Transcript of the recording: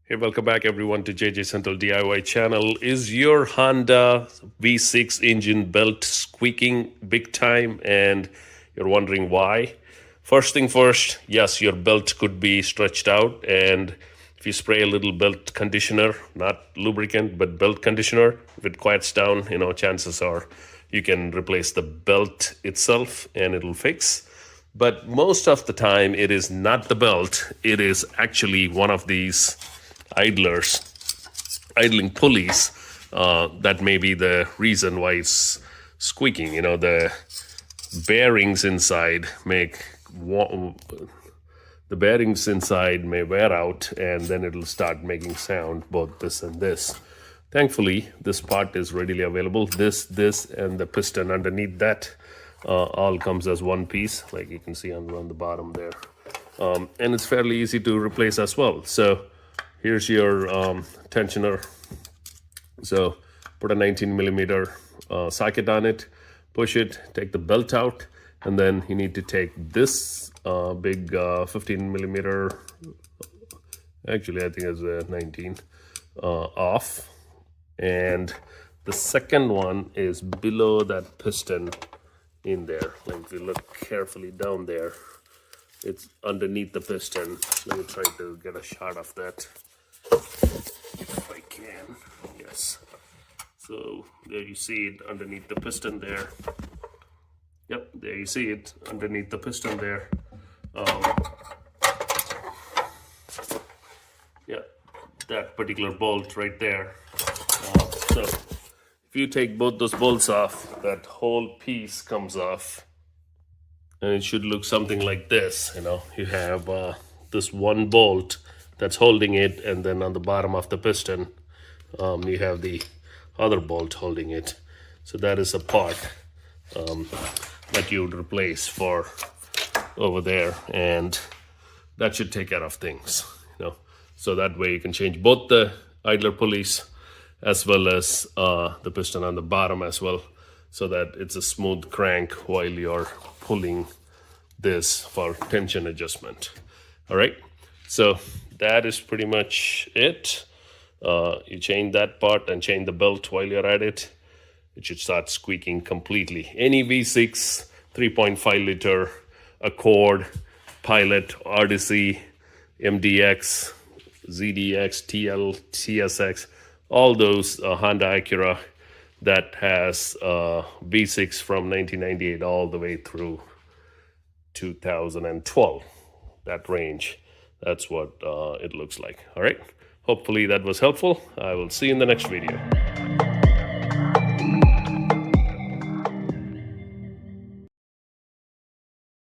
Hey, welcome back everyone to JJ Central DIY channel. Is your Honda V6 engine belt squeaking big time and you're wondering why? First thing first, yes, your belt could be stretched out, and if you spray a little belt conditioner, not lubricant, but belt conditioner, if it quiets down, chances are you can replace the belt itself and it'll fix. But most of the time, it is not the belt, it is actually one of these idling pulleys that may be the reason why it's squeaking. The bearings inside the bearings inside may wear out, and then it'll start making sound, both this and this. Thankfully, this part is readily available. This, and the piston underneath that all comes as one piece, like you can see on the bottom there. And it's fairly easy to replace as well. So here's your tensioner. So put a 19 millimeter socket on it, push it, take the belt out, and then you need to take this big 15 millimeter, actually I think it's a 19, off. And the second one is below that piston in there. Like if you look carefully down there, it's underneath the piston. Let me try to get a shot of that if I can. Yes. So there you see it underneath the piston there. Yep, there you see it underneath the piston there. Yeah, that particular bolt right there. So if you take both those bolts off, that whole piece comes off. And it should look something like this. You have this one bolt that's holding it, and then on the bottom of the piston, you have the other bolt holding it. So that is a part that you would replace for over there, and that should take care of things. So that way you can change both the idler pulleys as well as the piston on the bottom as well, so that it's a smooth crank while you're pulling this for tension adjustment. All right, so that is pretty much it. You change that part and change the belt while you're at it. It should start squeaking completely. Any V6 3.5 liter Accord, Pilot, Odyssey, MDX, ZDX, TL, TSX, all those Honda Acura that has V6 from 1998 all the way through 2012, that range, that's what it looks like. All right, hopefully that was helpful. I will see you in the next video.